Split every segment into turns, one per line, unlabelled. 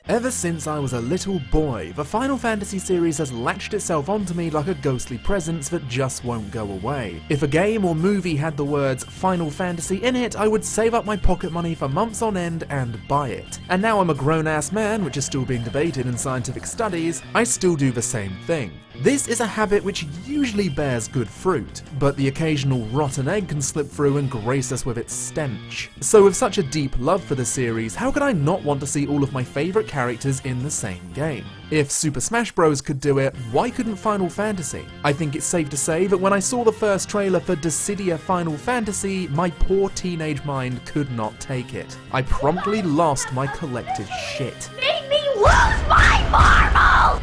Ever since I was a little boy, the Final Fantasy series has latched itself onto me like a ghostly presence that just won't go away. If a game or movie had the words Final Fantasy in it, I would save up my pocket money for months on end and buy it. And now I'm a grown-ass man, which is still being debated in scientific studies, I still do the same thing. This is a habit which usually bears good fruit, but the occasional rotten egg can slip through and grace us with its stench. So with such a deep love for the series, how could I not want to see all of my favourite characters in the same game? If Super Smash Bros. Could do it, why couldn't Final Fantasy? I think it's safe to say that when I saw the first trailer for Dissidia Final Fantasy, my poor teenage mind could not take it. I promptly lost my collective shit.
Made me lose my marbles!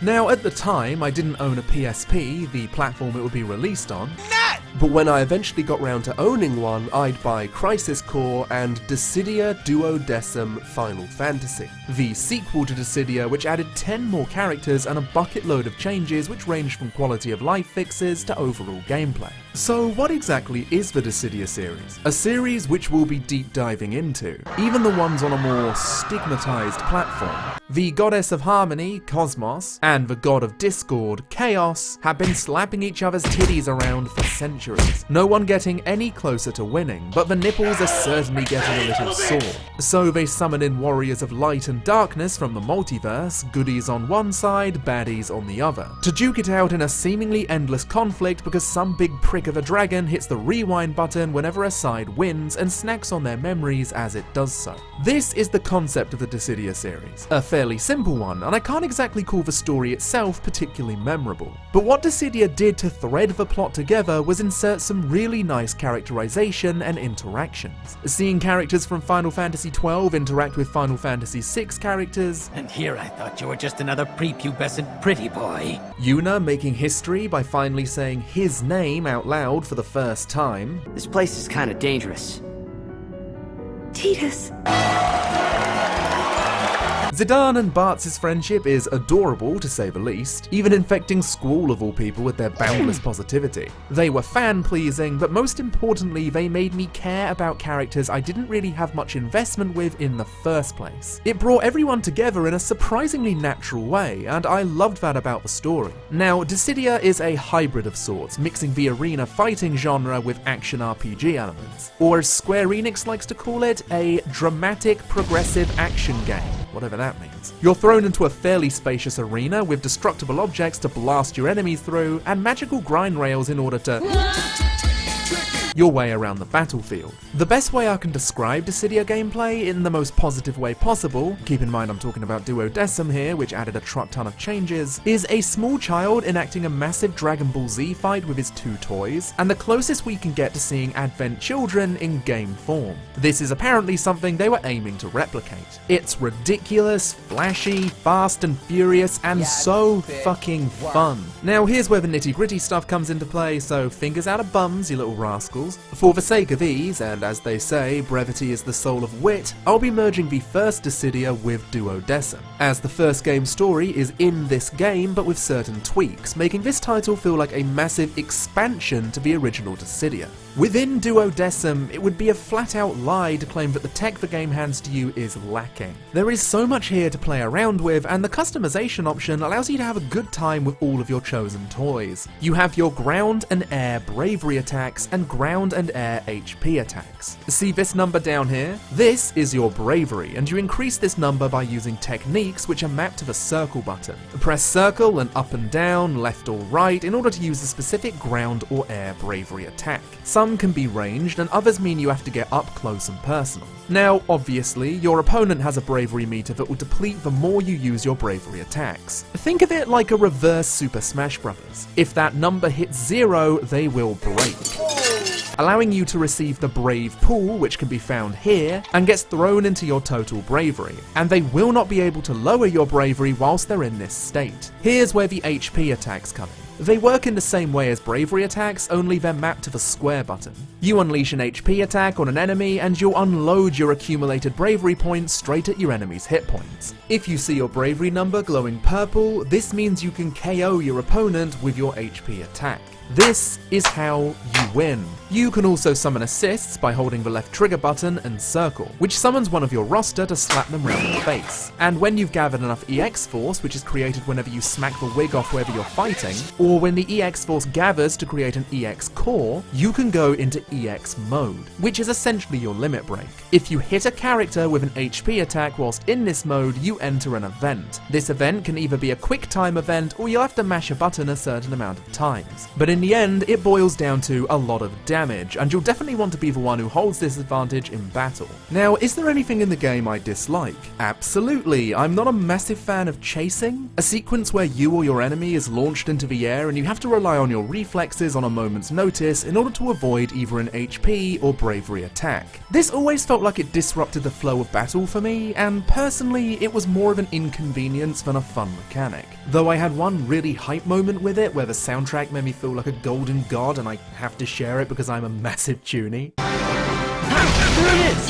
Now, at the time, I didn't own a PSP, the platform it would be released on. But when I eventually got round to owning one, I'd buy Crisis Core and Dissidia Duodecim Final Fantasy, the sequel to Dissidia, which added 10 more characters and a bucket load of changes which ranged from quality of life fixes to overall gameplay. So what exactly is the Dissidia series? A series which we'll be deep diving into, even the ones on a more stigmatized platform. The goddess of harmony, Cosmos, and the god of discord, Chaos, have been slapping each other's titties around for centuries. No one getting any closer to winning, but the nipples are certainly getting a little sore. So they summon in warriors of light and darkness from the multiverse, goodies on one side, baddies on the other, to duke it out in a seemingly endless conflict because some big prick of a dragon hits the rewind button whenever a side wins and snacks on their memories as it does so. This is the concept of the Dissidia series. A fairly simple one, and I can't exactly call the story itself particularly memorable. But what Dissidia did to thread the plot together was insert some really nice characterization and interactions. Seeing characters from Final Fantasy XII interact with Final Fantasy VI characters,
and here I thought you were just another prepubescent pretty boy.
Yuna making history by finally saying his name out loud for the first time.
This place is kinda dangerous.
Titus.
Zidane and Bartz's friendship is adorable, to say the least, even infecting Squall of all people with their boundless positivity. They were fan-pleasing, but most importantly, they made me care about characters I didn't really have much investment with in the first place. It brought everyone together in a surprisingly natural way, and I loved that about the story. Now, Dissidia is a hybrid of sorts, mixing the arena fighting genre with action RPG elements, or as Square Enix likes to call it, a dramatic progressive action game, whatever that means. You're thrown into a fairly spacious arena with destructible objects to blast your enemies through, and magical grind rails in order to your way around the battlefield. The best way I can describe Dissidia gameplay in the most positive way possible, keep in mind I'm talking about Duodecim here, which added a truck ton of changes, is a small child enacting a massive Dragon Ball Z fight with his two toys, and the closest we can get to seeing Advent children in game form. This is apparently something they were aiming to replicate. It's ridiculous, flashy, fast and furious, and so fucking fun. Now here's where the nitty-gritty stuff comes into play, so fingers out of bums, you little rascals. For the sake of ease, and as they say, brevity is the soul of wit, I'll be merging the first Dissidia with Duodecim, as the first game's story is in this game but with certain tweaks, making this title feel like a massive expansion to the original Dissidia. Within Duodecim, it would be a flat-out lie to claim that the tech the game hands to you is lacking. There is so much here to play around with, and the customization option allows you to have a good time with all of your chosen toys. You have your ground and air bravery attacks and ground and air HP attacks. See this number down here? This is your bravery, and you increase this number by using techniques which are mapped to the circle button. Press circle and up and down, left or right, in order to use a specific ground or air bravery attack. Some can be ranged, and others mean you have to get up close and personal. Now, obviously, your opponent has a bravery meter that will deplete the more you use your bravery attacks. Think of it like a reverse Super Smash Bros. If that number hits 0, they will break, allowing you to receive the Brave Pool, which can be found here, and gets thrown into your total bravery, and they will not be able to lower your bravery whilst they're in this state. Here's where the HP attacks come in. They work in the same way as bravery attacks, only they're mapped to the square button. You unleash an HP attack on an enemy and you'll unload your accumulated bravery points straight at your enemy's hit points. If you see your bravery number glowing purple, this means you can KO your opponent with your HP attack. This is how you win. You can also summon assists by holding the left trigger button and circle, which summons one of your roster to slap them round the face. And when you've gathered enough EX Force, which is created whenever you smack the wig off whoever you're fighting, or when the EX Force gathers to create an EX Core, you can go into EX Mode, which is essentially your limit break. If you hit a character with an HP attack whilst in this mode, you enter an event. This event can either be a quick time event, or you'll have to mash a button a certain amount of times. But in the end, it boils down to a lot of damage, and you'll definitely want to be the one who holds this advantage in battle. Now, is there anything in the game I dislike? Absolutely. I'm not a massive fan of chasing. A sequence where you or your enemy is launched into the air and you have to rely on your reflexes on a moment's notice in order to avoid either an HP or bravery attack. This always felt like it disrupted the flow of battle for me, and personally, it was more of an inconvenience than a fun mechanic. Though I had one really hype moment with it where the soundtrack made me feel like a golden god and I have to share it because I'm a massive tunie.
There it is!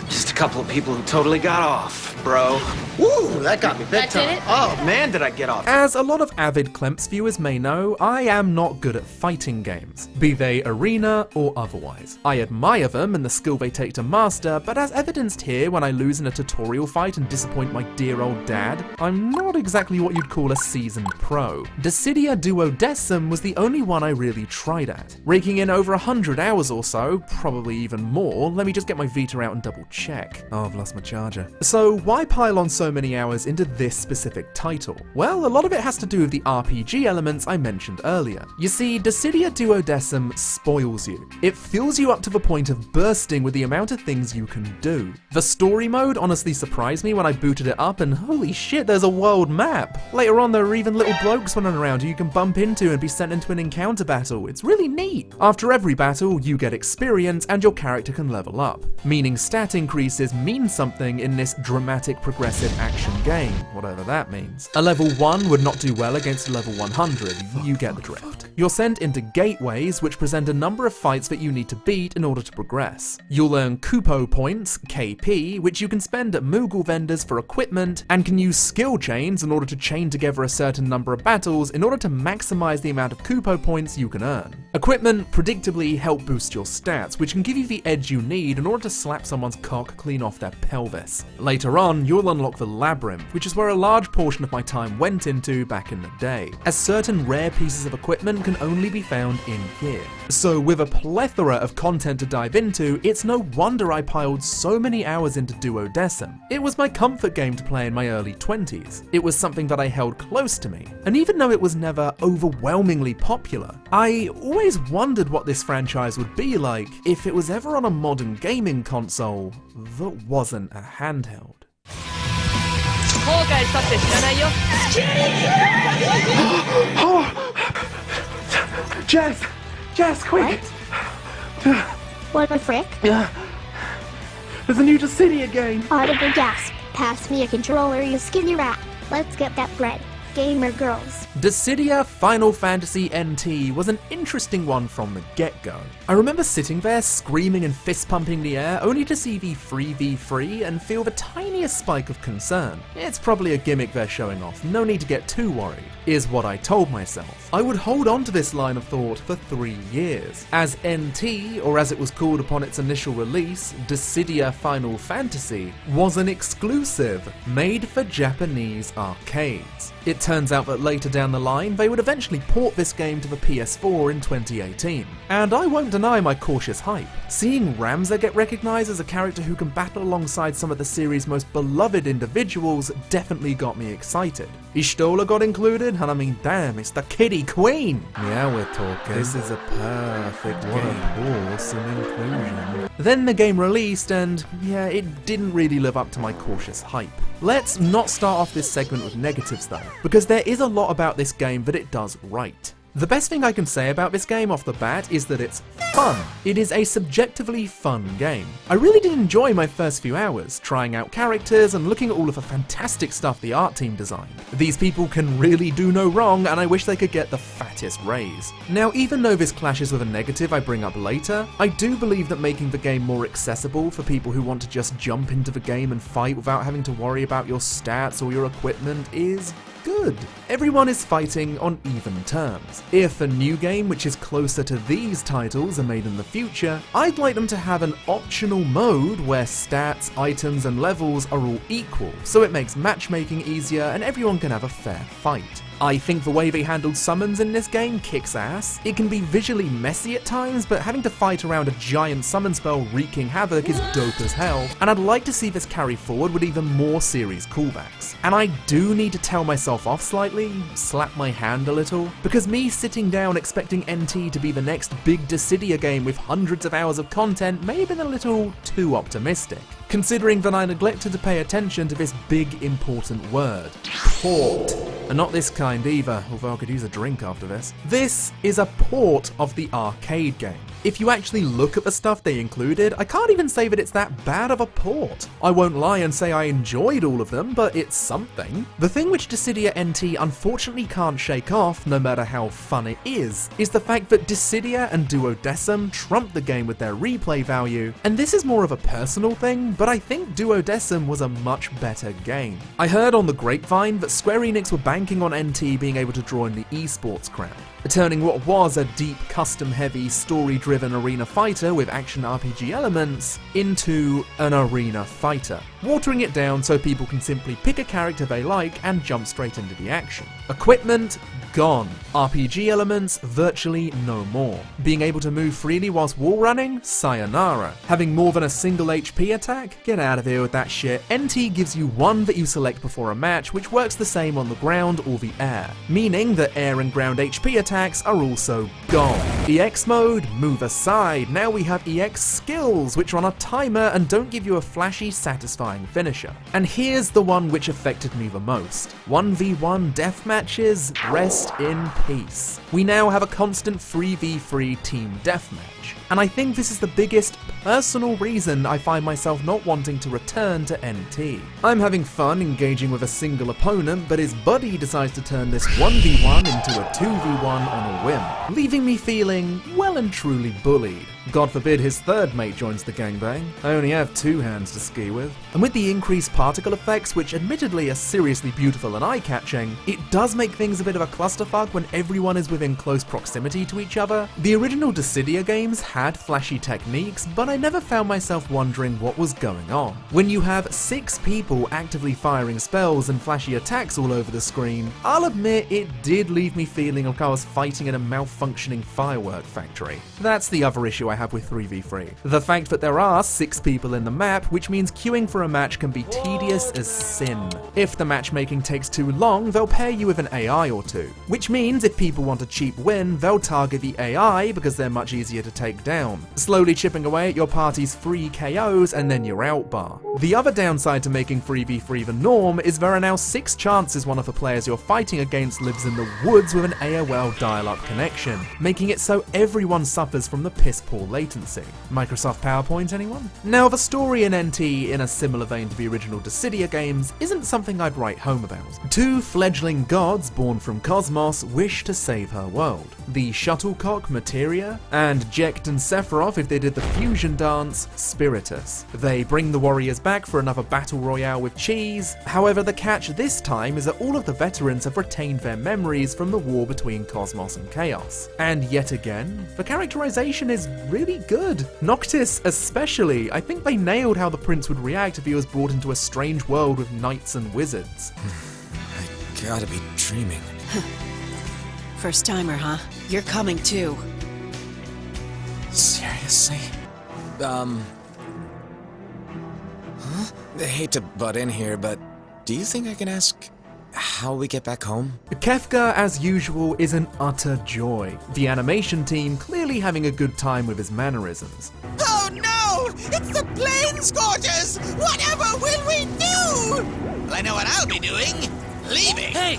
Just a couple of people who totally got off, bro.
Woo, that got me big time.
Oh man, did I get off.
As a lot of avid Clemps viewers may know, I am not good at fighting games, be they arena or otherwise. I admire them and the skill they take to master, but as evidenced here when I lose in a tutorial fight and disappoint my dear old dad, I'm not exactly what you'd call a seasoned pro. Dissidia Duodecim was the only one I really tried at, raking in over 100 hours or so, probably even more. Let me just get my Vita out and double check. Oh, I've lost my charger. So why pile on so many hours into this specific title? Well, a lot of it has to do with the RPG elements I mentioned earlier. You see, Dissidia Duodecim spoils you. It fills you up to the point of bursting with the amount of things you can do. The story mode honestly surprised me when I booted it up, and holy shit, there's a world map. Later on, there are even little blokes running around who you can bump into and be sent into an encounter battle. It's really neat. After every battle, you get experience and your character can level up, meaning stat increases mean something in this dramatic progressive action game, whatever that means. A level 1 would not do well against a level 100, you get the drift. You're sent into gateways, which present a number of fights that you need to beat in order to progress. You'll earn Kupo points, KP, which you can spend at Moogle vendors for equipment, and can use skill chains in order to chain together a certain number of battles in order to maximize the amount of Kupo points you can earn. Equipment predictably help boost your stats, which can give you the edge you need in order to slap someone's cock clean off their pelvis. Later on, you'll unlock the Labyrinth, which is where a large portion of my time went into back in the day, as certain rare pieces of equipment can only be found in here. So with a plethora of content to dive into, it's no wonder I piled so many hours into Duodecim. It was my comfort game to play in my early 20s. It was something that I held close to me, and even though it was never overwhelmingly popular, I always wondered what this franchise would be like if it was ever on a modern gaming console that wasn't a handheld.
Jess, quick!
What the frick?
There's a new Dissidia game!
Audible gasp. Pass me a controller, you skinny rat. Let's get that bread. Gamer girls.
Dissidia Final Fantasy NT was an interesting one from the get-go. I remember sitting there screaming and fist-pumping the air only to see the 3v3 and feel the tiniest spike of concern. It's probably a gimmick they're showing off, no need to get too worried, is what I told myself. I would hold on to this line of thought for 3 years, as NT, or as it was called upon its initial release, Dissidia Final Fantasy, was an exclusive made for Japanese arcades. It turns out that later down the line, they would eventually port this game to the PS4 in 2018. And I won't deny my cautious hype. Seeing Ramza get recognised as a character who can battle alongside some of the series' most beloved individuals definitely got me excited. Ishtola got included, and I mean, damn, it's the Kitty Queen! Yeah, we're talking. This is a perfect game. What a awesome inclusion. Then the game released, and yeah, it didn't really live up to my cautious hype. Let's not start off this segment with negatives though, because there is a lot about this game that it does right. The best thing I can say about this game off the bat is that it's fun. It is a subjectively fun game. I really did enjoy my first few hours, trying out characters and looking at all of the fantastic stuff the art team designed. These people can really do no wrong, and I wish they could get the fattest raise. Now, even though this clashes with a negative I bring up later, I do believe that making the game more accessible for people who want to just jump into the game and fight without having to worry about your stats or your equipment is good. Everyone is fighting on even terms. If a new game which is closer to these titles are made in the future, I'd like them to have an optional mode where stats, items and levels are all equal, so it makes matchmaking easier and everyone can have a fair fight. I think the way they handled summons in this game kicks ass. It can be visually messy at times, but having to fight around a giant summon spell wreaking havoc is dope as hell, and I'd like to see this carry forward with even more series callbacks. And I do need to tell myself off slightly, slap my hand a little, because me sitting down expecting NT to be the next big Dissidia game with hundreds of hours of content may have been a little too optimistic, considering that I neglected to pay attention to this big important word, port. And not this kind either, although I could use a drink after this. This is a port of the arcade game. If you actually look at the stuff they included, I can't even say that it's that bad of a port. I won't lie and say I enjoyed all of them, but it's something. The thing which Dissidia NT unfortunately can't shake off, no matter how fun it is the fact that Dissidia and Duodecim trump the game with their replay value, and this is more of a personal thing, but I think Duodecim was a much better game. I heard on the grapevine that Square Enix were banking on NT being able to draw in the esports crowd, turning what was a deep, custom-heavy, story-driven arena fighter with action RPG elements into an arena fighter, watering it down so people can simply pick a character they like and jump straight into the action. Equipment, gone. RPG elements, virtually no more. Being able to move freely whilst wall running? Sayonara. Having more than a single HP attack? Get out of here with that shit. NT gives you one that you select before a match, which works the same on the ground or the air, meaning that air and ground HP attacks are also gone. EX mode? Move aside. Now we have EX skills, which are on a timer and don't give you a flashy, satisfying finisher. And here's the one which affected me the most. 1v1 death matches? Rest in peace. We now have a constant 3v3 team deathmatch, and I think this is the biggest personal reason I find myself not wanting to return to NT. I'm having fun engaging with a single opponent, but his buddy decides to turn this 1v1 into a 2v1 on a whim, leaving me feeling well and truly bullied. God forbid his third mate joins the gangbang. I only have two hands to ski with. And with the increased particle effects, which admittedly are seriously beautiful and eye-catching, it does make things a bit of a clusterfuck when everyone is within close proximity to each other. The original Dissidia games had flashy techniques, but I never found myself wondering what was going on. When you have 6 people actively firing spells and flashy attacks all over the screen, I'll admit it did leave me feeling like I was fighting in a malfunctioning firework factory. That's the other issue I have with 3v3. The fact that there are 6 people in the map, which means queuing for a match can be tedious as sin. If the matchmaking takes too long, they'll pair you with an AI or two, which means if people want a cheap win, they'll target the AI because they're much easier to take down, slowly chipping away at your party's free KOs and then you're out bar. The other downside to making 3v3 the norm is there are now 6 chances one of the players you're fighting against lives in the woods with an AOL dial-up connection, making it so everyone suffers from the piss-poor latency. Microsoft PowerPoint, anyone? Now, the story in NT, in a similar vein to the original Dissidia games, isn't something I'd write home about. 2 fledgling gods born from Cosmos wish to save her world. The shuttlecock Materia, and Jecht and Sephiroth, if they did the fusion dance, Spiritus. They bring the warriors back for another battle royale with cheese. However, the catch this time is that all of the veterans have retained their memories from the war between Cosmos and Chaos. And yet again, the characterization is really good. Noctis especially. I think they nailed how the prince would react if he was brought into a strange world with knights and wizards.
I gotta be dreaming.
First timer, huh? You're coming too.
Seriously? Huh? I hate to butt in here, but do you think I can ask how we get back home?
Kefka, as usual, is an utter joy. The animation team clearly having a good time with his mannerisms.
Oh no! It's the Planescorchers! Whatever will we do? Well, I know what I'll be doing. Leaving.
Hey,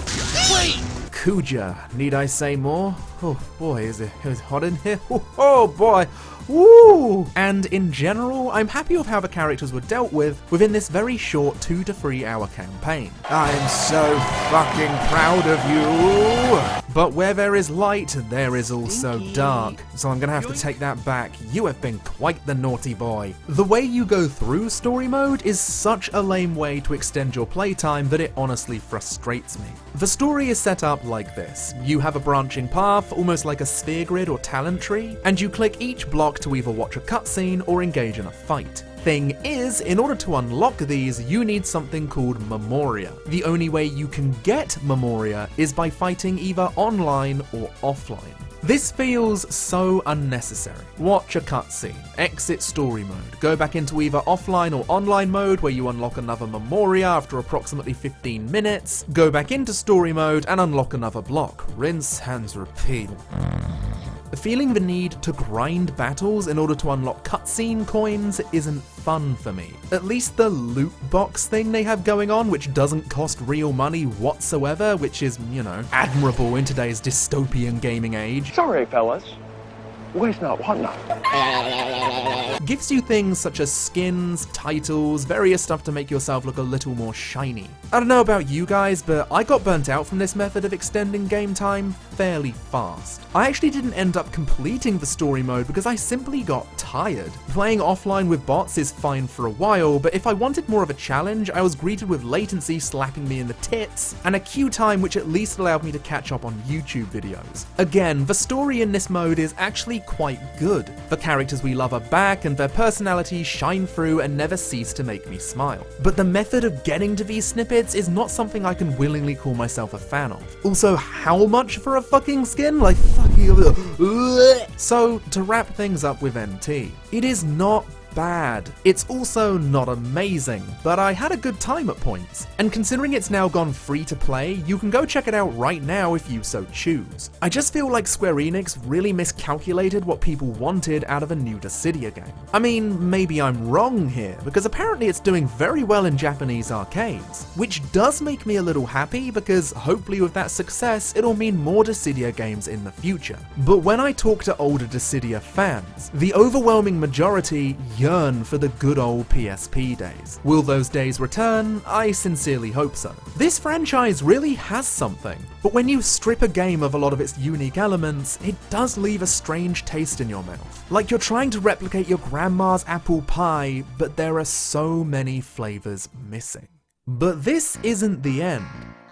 wait!
Kuja. Need I say more? Oh boy, is it hot in here? Oh boy. Woo! And in general, I'm happy with how the characters were dealt with within this very short 2 to 3 hour campaign. I'm so fucking proud of you! But where there is light, there is also dark. So I'm gonna have to take that back. You have been quite the naughty boy. The way you go through story mode is such a lame way to extend your playtime that it honestly frustrates me. The story is set up like this. You have a branching path, almost like a sphere grid or talent tree, and you click each block to either watch a cutscene or engage in a fight. Thing is, in order to unlock these, you need something called Memoria. The only way you can get Memoria is by fighting either online or offline. This feels so unnecessary. Watch a cutscene, exit story mode, go back into either offline or online mode where you unlock another Memoria after approximately 15 minutes, go back into story mode and unlock another block. Rinse, hands, repeat. Feeling the need to grind battles in order to unlock cutscene coins isn't fun for me. At least the loot box thing they have going on, which doesn't cost real money whatsoever, which is, you know, admirable in today's dystopian gaming age.
Sorry, fellas. Where's not, what not?
Gives you things such as skins, titles, various stuff to make yourself look a little more shiny. I don't know about you guys, but I got burnt out from this method of extending game time fairly fast. I actually didn't end up completing the story mode because I simply got tired. Playing offline with bots is fine for a while, but if I wanted more of a challenge, I was greeted with latency slapping me in the tits, and a queue time which at least allowed me to catch up on YouTube videos. Again, the story in this mode is actually quite good. The characters we love are back, and their personalities shine through and never cease to make me smile. But the method of getting to these snippets is not something I can willingly call myself a fan of. Also, how much for a fucking skin? Like, fucking... So, to wrap things up with NT, it is not bad. It's also not amazing, but I had a good time at points. And considering it's now gone free to play, you can go check it out right now if you so choose. I just feel like Square Enix really miscalculated what people wanted out of a new Dissidia game. I mean, maybe I'm wrong here, because apparently it's doing very well in Japanese arcades, which does make me a little happy because hopefully with that success, it'll mean more Dissidia games in the future. But when I talk to older Dissidia fans, the overwhelming majority yearn for the good old PSP days. Will those days return? I sincerely hope so. This franchise really has something, but when you strip a game of a lot of its unique elements, it does leave a strange taste in your mouth. Like you're trying to replicate your grandma's apple pie, but there are so many flavors missing. But this isn't the end.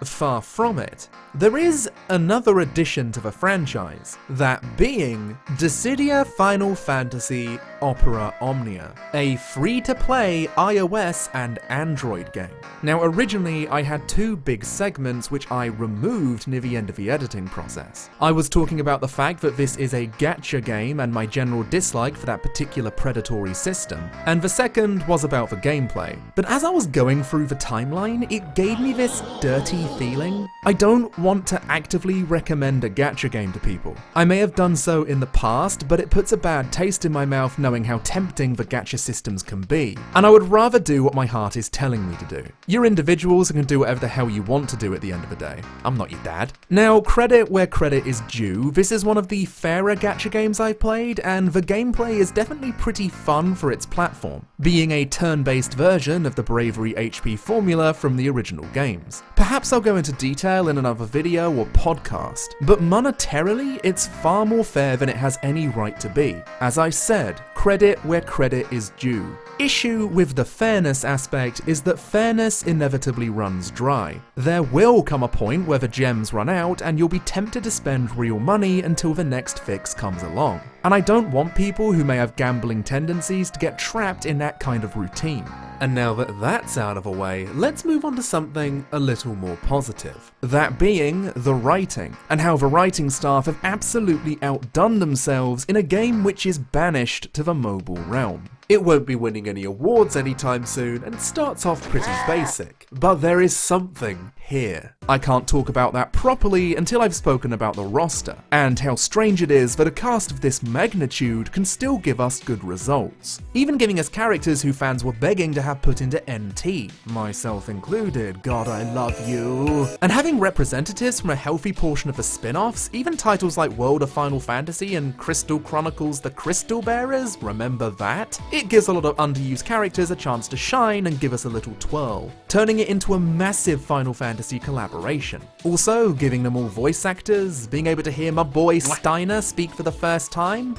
Far from it. There is another addition to the franchise, that being Dissidia Final Fantasy Opera Omnia, a free-to-play iOS and Android game. Now originally I had 2 big segments which I removed near the end of the editing process. I was talking about the fact that this is a gacha game and my general dislike for that particular predatory system, and the second was about the gameplay. But as I was going through the timeline, it gave me this dirty feeling. I don't want to actively recommend a gacha game to people. I may have done so in the past, but it puts a bad taste in my mouth knowing how tempting the gacha systems can be, and I would rather do what my heart is telling me to do. You're individuals and can do whatever the hell you want to do at the end of the day. I'm not your dad. Now, credit where credit is due, this is one of the fairer gacha games I've played, and the gameplay is definitely pretty fun for its platform, being a turn-based version of the Bravery HP formula from the original games. Perhaps I'll go into detail in another video or podcast, but monetarily, it's far more fair than it has any right to be. As I said, credit where credit is due. Issue with the fairness aspect is that fairness inevitably runs dry. There will come a point where the gems run out and you'll be tempted to spend real money until the next fix comes along. And I don't want people who may have gambling tendencies to get trapped in that kind of routine. And now that that's out of the way, let's move on to something a little more positive. That being the writing, and how the writing staff have absolutely outdone themselves in a game which is banished to the mobile realm. It won't be winning any awards anytime soon, and starts off pretty basic. But there is something here. I can't talk about that properly until I've spoken about the roster, and how strange it is that a cast of this magnitude can still give us good results. Even giving us characters who fans were begging to have put into NT, myself included, God I love you. And having representatives from a healthy portion of the spin-offs, even titles like World of Final Fantasy and Crystal Chronicles The Crystal Bearers, remember that? It gives a lot of underused characters a chance to shine and give us a little twirl, turning it into a massive Final Fantasy collaboration. Also, giving them all voice actors, being able to hear my boy Steiner speak for the first time.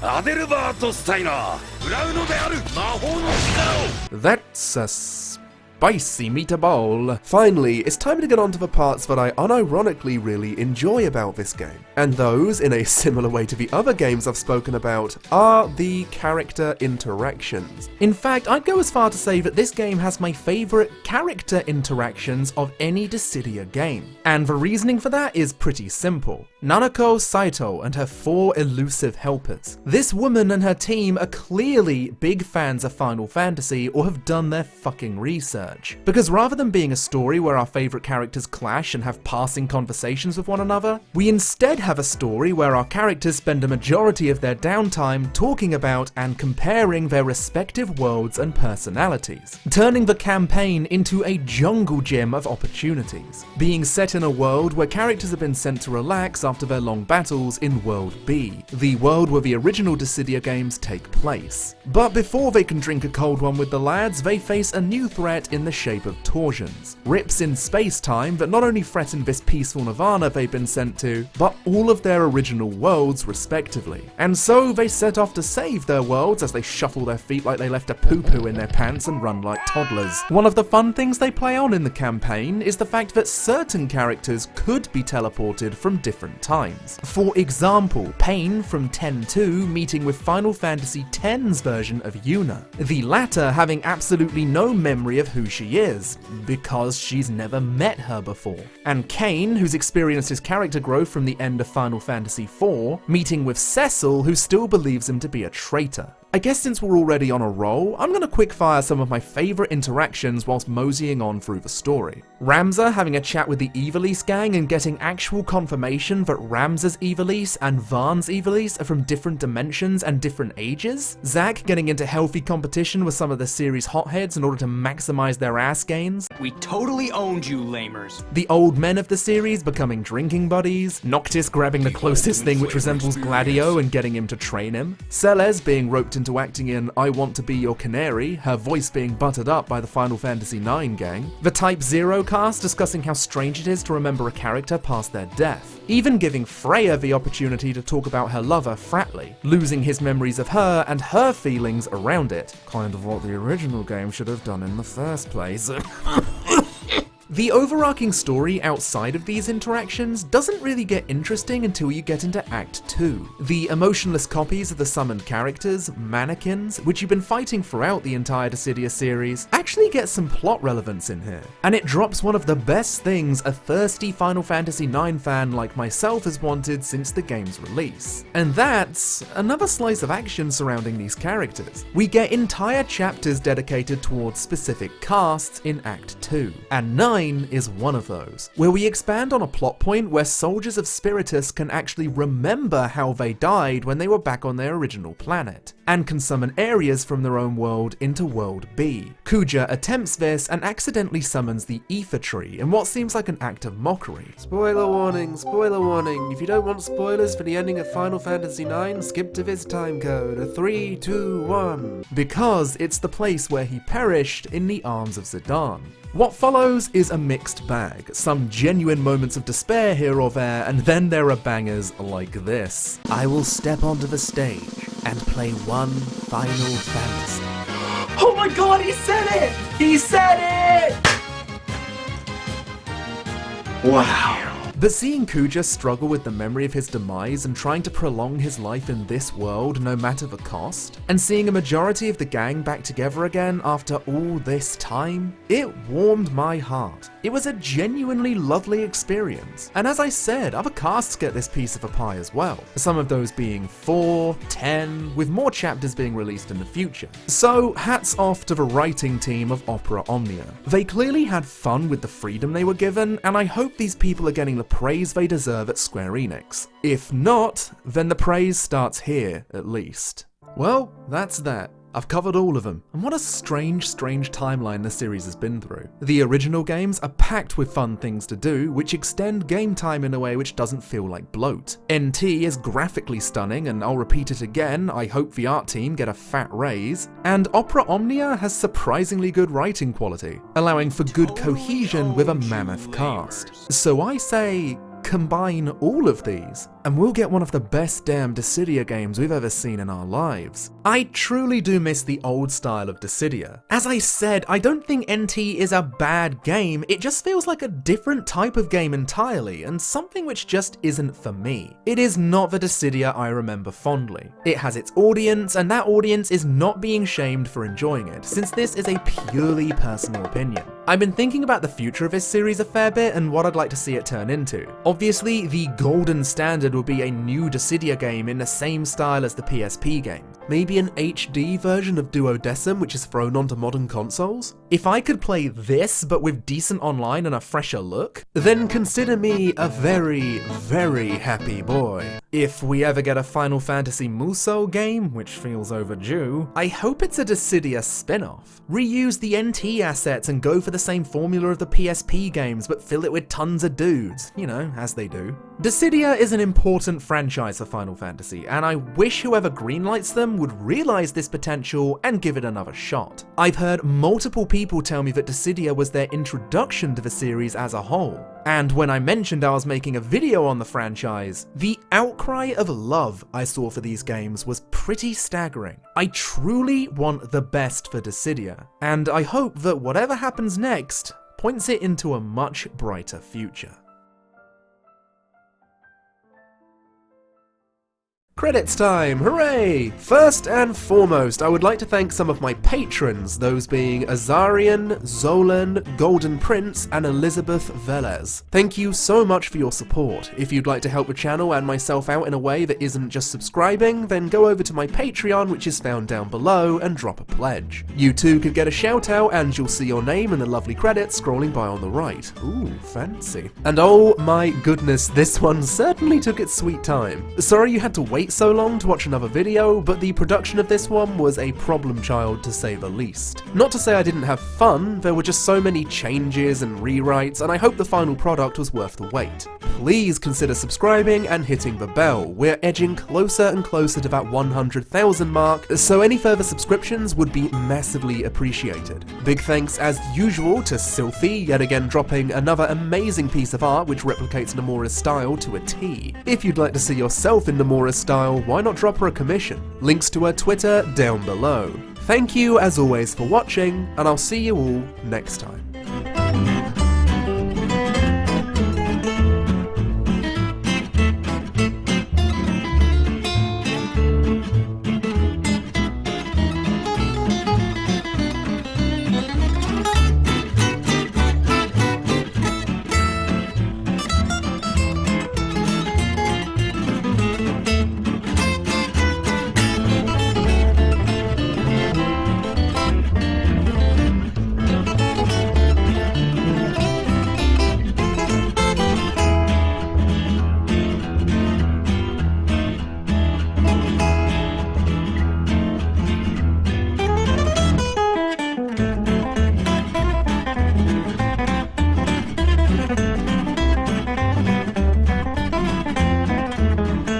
That's a spicy meatball. Finally, it's time to get on to the parts that I unironically really enjoy about this game. And those, in a similar way to the other games I've spoken about, are the character interactions. In fact, I'd go as far to say that this game has my favourite character interactions of any Dissidia game. And the reasoning for that is pretty simple. Nanako Saito and her 4 elusive helpers. This woman and her team are clearly big fans of Final Fantasy or have done their fucking research. Because rather than being a story where our favourite characters clash and have passing conversations with one another, we instead have a story where our characters spend a majority of their downtime talking about and comparing their respective worlds and personalities, turning the campaign into a jungle gym of opportunities, being set in a world where characters have been sent to relax after their long battles in World B, the world where the original Dissidia games take place. But before they can drink a cold one with the lads, they face a new threat in the shape of torsions, rips in space-time that not only threaten this peaceful nirvana they've been sent to, but all of their original worlds respectively. And so they set off to save their worlds as they shuffle their feet like they left a poo-poo in their pants and run like toddlers. One of the fun things they play on in the campaign is the fact that certain characters could be teleported from different times. For example, Pain from 10-2 meeting with Final Fantasy X's version of Yuna, the latter having absolutely no memory of who she is, because she's never met her before. And Kane, who's experienced his character growth from the end of Final Fantasy IV, meeting with Cecil, who still believes him to be a traitor. I guess since we're already on a roll, I'm gonna quickfire some of my favourite interactions whilst moseying on through the story. Ramza having a chat with the Ivalice gang and getting actual confirmation that Ramza's Ivalice and Varn's Ivalice are from different dimensions and different ages. Zack getting into healthy competition with some of the series hotheads in order to maximise their ass gains.
We totally owned you, lamers.
The old men of the series becoming drinking buddies. Noctis grabbing the closest thing which resembles Gladio and getting him to train him. Celes being roped into acting in I Want to Be Your Canary, her voice being buttered up by the Final Fantasy IX gang. The Type 0 cast discussing how strange it is to remember a character past their death. Even giving Freya the opportunity to talk about her lover, Fratley, losing his memories of her and her feelings around it. Kind of what the original game should have done in the first place. The overarching story outside of these interactions doesn't really get interesting until you get into Act 2. The emotionless copies of the summoned characters, mannequins, which you've been fighting throughout the entire Dissidia series, actually get some plot relevance in here. And it drops one of the best things a thirsty Final Fantasy IX fan like myself has wanted since the game's release. And that's another slice of action surrounding these characters. We get entire chapters dedicated towards specific casts in Act 2, and 9 is one of those, where we expand on a plot point where soldiers of Spiritus can actually remember how they died when they were back on their original planet, and can summon areas from their own world into World B. Kuja attempts this and accidentally summons the Ether Tree in what seems like an act of mockery. Spoiler warning, spoiler warning. If you don't want spoilers for the ending of Final Fantasy IX, skip to this time code. 3, 2, 1. Because it's the place where he perished in the arms of Zidane. What follows is a mixed bag, some genuine moments of despair here or there, and then there are bangers like this. I will step onto the stage and play one Final Fantasy.
Oh my god, he said it! He said it!
Wow. But seeing Kuja struggle with the memory of his demise and trying to prolong his life in this world no matter the cost, and seeing a majority of the gang back together again after all this time, it warmed my heart. It was a genuinely lovely experience, and as I said, other casts get this piece of a pie as well, some of those being 4, 10, with more chapters being released in the future. So hats off to the writing team of Opera Omnia. They clearly had fun with the freedom they were given, and I hope these people are getting the praise they deserve at Square Enix. If not, then the praise starts here, at least. Well, that's that. I've covered all of them, and what a strange timeline the series has been through. The original games are packed with fun things to do, which extend game time in a way which doesn't feel like bloat. NT is graphically stunning, and I'll repeat it again, I hope the art team get a fat raise. And Opera Omnia has surprisingly good writing quality, allowing for good cohesion with a mammoth cast. So I say, combine all of these, and we'll get one of the best damn Dissidia games we've ever seen in our lives. I truly do miss the old style of Dissidia. As I said, I don't think NT is a bad game, it just feels like a different type of game entirely, and something which just isn't for me. It is not the Dissidia I remember fondly. It has its audience, and that audience is not being shamed for enjoying it, since this is a purely personal opinion. I've been thinking about the future of this series a fair bit and what I'd like to see it turn into. Obviously, the golden standard would be a new Dissidia game in the same style as the PSP game. Maybe an HD version of Duodecim which is thrown onto modern consoles? If I could play this but with decent online and a fresher look, then consider me a very happy boy. If we ever get a Final Fantasy Musou game, which feels overdue, I hope it's a Dissidia spin-off. Reuse the NT assets and go for the same formula of the PSP games but fill it with tons of dudes, you know, as they do. Dissidia is an important franchise for Final Fantasy, and I wish whoever greenlights them would realize this potential and give it another shot. I've heard multiple people tell me that Dissidia was their introduction to the series as a whole, and when I mentioned I was making a video on the franchise, the outcry of love I saw for these games was pretty staggering. I truly want the best for Dissidia, and I hope that whatever happens next points it into a much brighter future. Credits time, hooray! First and foremost, I would like to thank some of my patrons, those being Azarian, Zolan, Golden Prince, and Elizabeth Velez. Thank you so much for your support. If you'd like to help the channel and myself out in a way that isn't just subscribing, then go over to my Patreon, which is found down below, and drop a pledge. You too could get a shout out, and you'll see your name in the lovely credits scrolling by on the right. Ooh, fancy. And oh my goodness, this one certainly took its sweet time. Sorry you had to wait so long to watch another video, but the production of this one was a problem child to say the least. Not to say I didn't have fun, there were just so many changes and rewrites, and I hope the final product was worth the wait. Please consider subscribing and hitting the bell. We're edging closer and closer to that 100,000 mark, so any further subscriptions would be massively appreciated. Big thanks as usual to Sylphie, yet again dropping another amazing piece of art which replicates Nomura's style to a T. If you'd like to see yourself in Nomura's style, why not drop her a commission? Links to her Twitter down below. Thank you as always for watching, and I'll see you all next time.